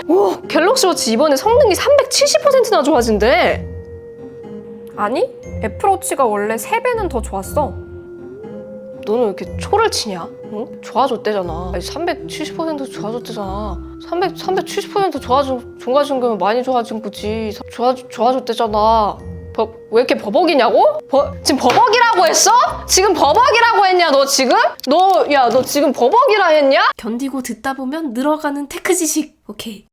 오, 갤럭시 워치 이번에 성능이 370%나 좋아진대. 아니, 애플워치가 원래 3배는 더 좋았어. 너는 왜 이렇게 초를 치냐? 응? 좋아졌대잖아. 370% 좋아졌대잖아. 370% 좋아진 거면 많이 좋아진 거지. 좋아졌대잖아. 왜 이렇게 버벅이냐고? 지금 버벅이라고 했어? 지금 버벅이라고 했냐 너 지금? 너 지금 버벅이라 했냐? 견디고 듣다 보면 늘어가는 테크 지식. 오케이.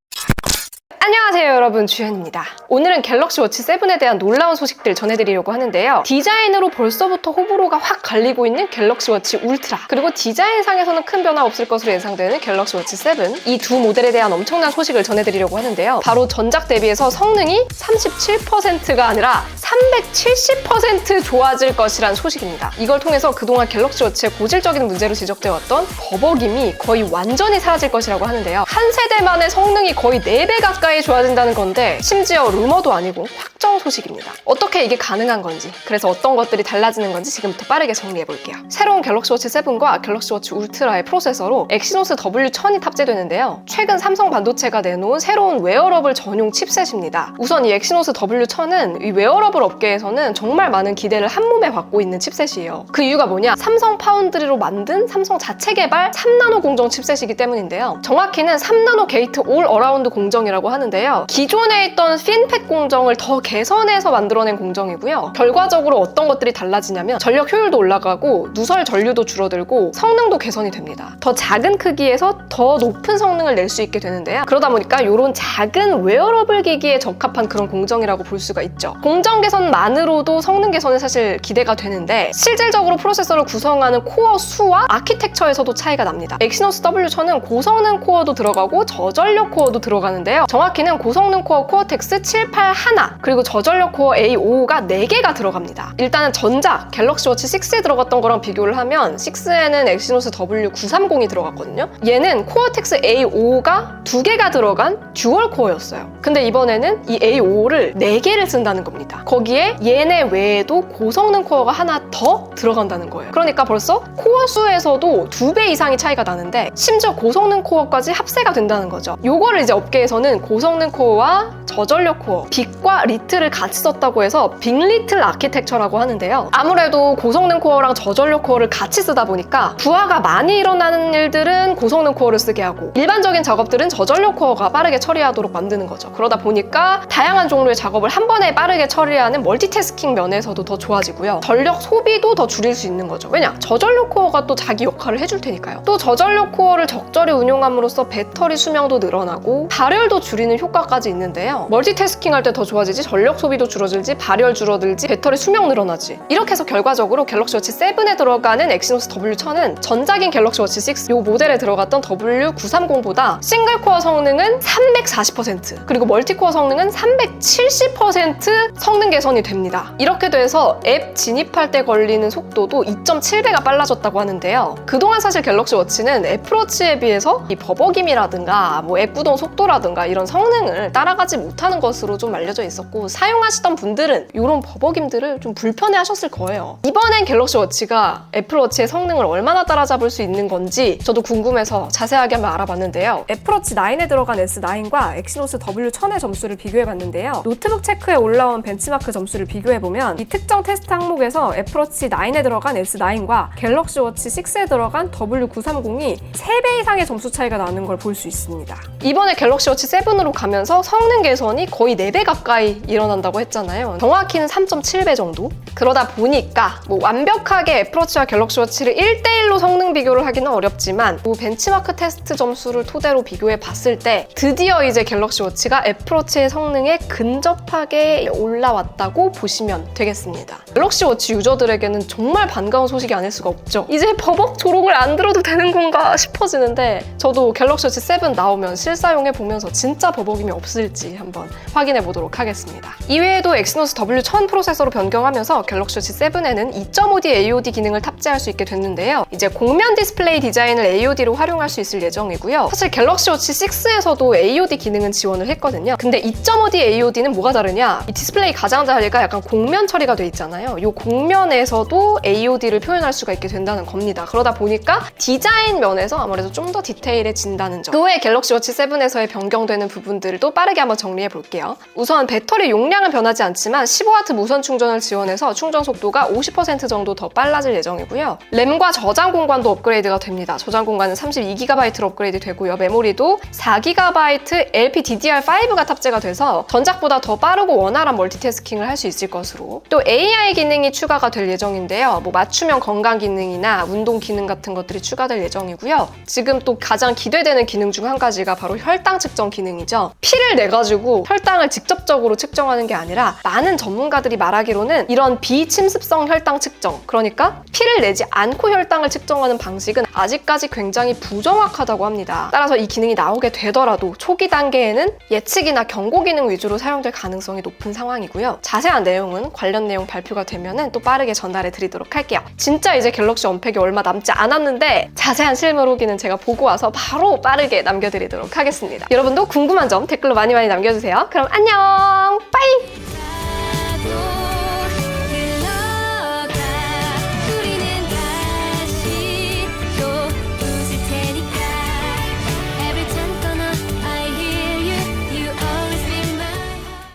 안녕하세요 여러분, 주현입니다. 오늘은 갤럭시 워치 7에 대한 놀라운 소식들 전해드리려고 하는데요. 디자인으로 벌써부터 호불호가 확 갈리고 있는 갤럭시 워치 울트라, 그리고 디자인상에서는 큰 변화 없을 것으로 예상되는 갤럭시 워치 7, 이 두 모델에 대한 엄청난 소식을 전해드리려고 하는데요. 바로 전작 대비해서 성능이 37%가 아니라 370% 좋아질 것이란 소식입니다. 이걸 통해서 그동안 갤럭시 워치의 고질적인 문제로 지적되어 왔던 버벅임이 거의 완전히 사라질 것이라고 하는데요. 한 세대 만에 성능이 거의 4배 가까이 좋아진다는 건데, 심지어 루머도 아니고 확정 소식입니다. 어떻게 이게 가능한 건지, 그래서 어떤 것들이 달라지는 건지 지금부터 빠르게 정리해볼게요. 새로운 갤럭시 워치 7과 갤럭시 워치 울트라의 프로세서로 엑시노스 W1000이 탑재되는데요. 최근 삼성 반도체가 내놓은 새로운 웨어러블 전용 칩셋입니다. 우선 이 엑시노스 W1000은 이 웨어러블 업계에서는 정말 많은 기대를 한몸에 받고 있는 칩셋이에요. 그 이유가 뭐냐? 삼성 파운드리로 만든 삼성 자체 개발 3나노 공정 칩셋이기 때문인데요. 정확히는 3나노 게이트 올 어라운드 공정이라고 하는데요. 기존에 있던 핀팩 공정을 더 개선해서 만들어낸 공정이고요. 결과적으로 어떤 것들이 달라지냐면 전력 효율도 올라가고 누설 전류도 줄어들고 성능도 개선이 됩니다. 더 작은 크기에서 더 높은 성능을 낼 수 있게 되는데요. 그러다 보니까 이런 작은 웨어러블 기기에 적합한 그런 공정이라고 볼 수가 있죠. 공정 개선만으로도 성능 개선이 사실 기대가 되는데, 실질적으로 프로세서를 구성하는 코어 수와 아키텍처에서도 차이가 납니다. 엑시노스 W1000은 고성능 코어도 들어가고 저전력 코어도 들어가는데요. 정확히는 고성능 코어 코어텍스 781, 그리고 저전력 코어 A55가 4개가 들어갑니다. 일단은 전작 갤럭시 워치 6에 들어갔던 거랑 비교를 하면 6에는 엑시노스 W930이 들어갔거든요. 얘는 코어텍스 A55가 2개가 들어간 듀얼 코어였어요. 근데 이번에는 이 A55를 4개를 쓴다는 겁니다. 거기에 얘네 외에도 고성능 코어가 하나 더 들어간다는 거예요. 그러니까 벌써 코어 수에서도 2배 이상이 차이가 나는데, 심지어 고성능 코어까지 합세가 된다는 거죠. 요거를 이제 업계에서는 고성능 코어와 저전력 코어, 빅과 리틀을 같이 썼다고 해서 빅리틀 아키텍처라고 하는데요. 아무래도 고성능 코어랑 저전력 코어를 같이 쓰다 보니까 부하가 많이 일어나는 일들은 고성능 코어를 쓰게 하고, 일반적인 작업들은 저전력 코어가 빠르게 처리하도록 만드는 거죠. 그러다 보니까 다양한 종류의 작업을 한 번에 빠르게 처리하는 멀티태스킹 면에서도 더 좋아지고요. 전력 소비도 더 줄일 수 있는 거죠. 왜냐? 저전력 코어가 또 자기 역할을 해줄 테니까요. 또 저전력 코어를 적절히 운용함으로써 배터리 수명도 늘어나고 발열도 줄이는 효과까지 있는데요. 멀티태스킹 할 때 더 좋아지지, 전력 소비도 줄어들지, 발열 줄어들지, 배터리 수명 늘어나지. 이렇게 해서 결과적으로 갤럭시 워치 7에 들어가는 엑시노스 W1000은 전작인 갤럭시 워치 6, 요 모델에 들어갔던 W930보다 싱글 코어 성능은 340%, 그리고 멀티코어 성능은 370% 성능 개선이 됩니다. 이렇게 돼서 앱 진입할 때 걸리는 속도도 2.7배가 빨라졌다고 하는데요. 그동안 사실 갤럭시 워치는 애플워치에 비해서 이 버벅임이라든가 앱 구동 속도라든가 이런 성능을 따라가지 못하는 것으로 좀 알려져 있었고, 사용하시던 분들은 이런 버벅임들을 좀 불편해 하셨을 거예요. 이번엔 갤럭시 워치가 애플워치의 성능을 얼마나 따라잡을 수 있는 건지 저도 궁금해서 자세하게 한번 알아봤는데요. 애플워치 9에 들어간 S9과 엑시노스 W1000의 점수를 비교해봤는데요. 노트북 체크에 올라온 벤치마크 점수를 비교해보면 이 특정 테스트 항목에서 애플워치 9에 들어간 S9과 갤럭시 워치 6에 들어간 W930이 3배 이상의 점수 차이가 나는 걸 볼 수 있습니다. 이번에 갤럭시 워치 7으로 가면서 성능 개선이 거의 4배 가까이 일어난다고 했잖아요. 정확히는 3.7배 정도? 그러다 보니까 완벽하게 애플워치와 갤럭시 워치를 1대1로 성능 비교를 하기는 어렵지만, 벤치마크 테스트 점수를 토대로 비교해 봤을 때 드디어 이제 갤럭시 워치가 애플워치의 성능에 근접하게 올라왔다고 보시면 되겠습니다. 갤럭시 워치 유저들에게는 정말 반가운 소식이 아닐 수가 없죠. 이제 버벅 조롱을 안 들어도 되는 건가 싶어지는데, 저도 갤럭시 워치 7 나오면 실사용해 보면서 진짜 버벅임이 없을지 한번 확인해 보도록 하겠습니다. 이외에도 엑시노스 W1000 프로세서로 변경하면서 갤럭시 워치 7에는 2.5D AOD 기능을 탑재할 수 있게 됐는데요. 이제 곡면 디스플레이 디자인을 AOD로 활용할 수 있을 예정이고요. 사실 갤럭시 워치 6에서도 AOD 기능은 지원을 했거든요. 근데 2.5D AOD는 뭐가 다르냐? 이 디스플레이 가장자리가 약간 곡면 처리가 돼 있잖아요. 있잖아요. 이 곡면에서도 AOD를 표현할 수가 있게 된다는 겁니다. 그러다 보니까 디자인 면에서 아무래도 좀 더 디테일해진다는 점. 그 외에 갤럭시 워치 7에서의 변경되는 부분들도 빠르게 한번 정리해 볼게요. 우선 배터리 용량은 변하지 않지만 15W 무선 충전을 지원해서 충전 속도가 50% 정도 더 빨라질 예정이고요. 램과 저장 공간도 업그레이드가 됩니다. 저장 공간은 32GB로 업그레이드 되고요. 메모리도 4GB LPDDR5가 탑재가 돼서 전작보다 더 빠르고 원활한 멀티태스킹을 할 수 있을 것으로. 또 AI 기능이 추가가 될 예정인데요. 뭐 맞춤형 건강 기능이나 운동 기능 같은 것들이 추가될 예정이고요. 지금 또 가장 기대되는 기능 중 한 가지가 바로 혈당 측정 기능이죠. 피를 내가지고 혈당을 직접적으로 측정하는 게 아니라 많은 전문가들이 말하기로는 이런 비침습성 혈당 측정, 그러니까 피를 내지 않고 혈당을 측정하는 방식은 아직까지 굉장히 부정확하다고 합니다. 따라서 이 기능이 나오게 되더라도 초기 단계에는 예측이나 경고 기능 위주로 사용될 가능성이 높은 상황이고요. 자세한 내용은 관련 내용 발표가 되면은 또 빠르게 전달해 드리도록 할게요. 진짜 이제 갤럭시 언팩이 얼마 남지 않았는데 자세한 실물 후기는 제가 보고 와서 바로 빠르게 남겨드리도록 하겠습니다. 여러분도 궁금한 점 댓글로 많이 남겨주세요. 그럼 안녕! 빠이!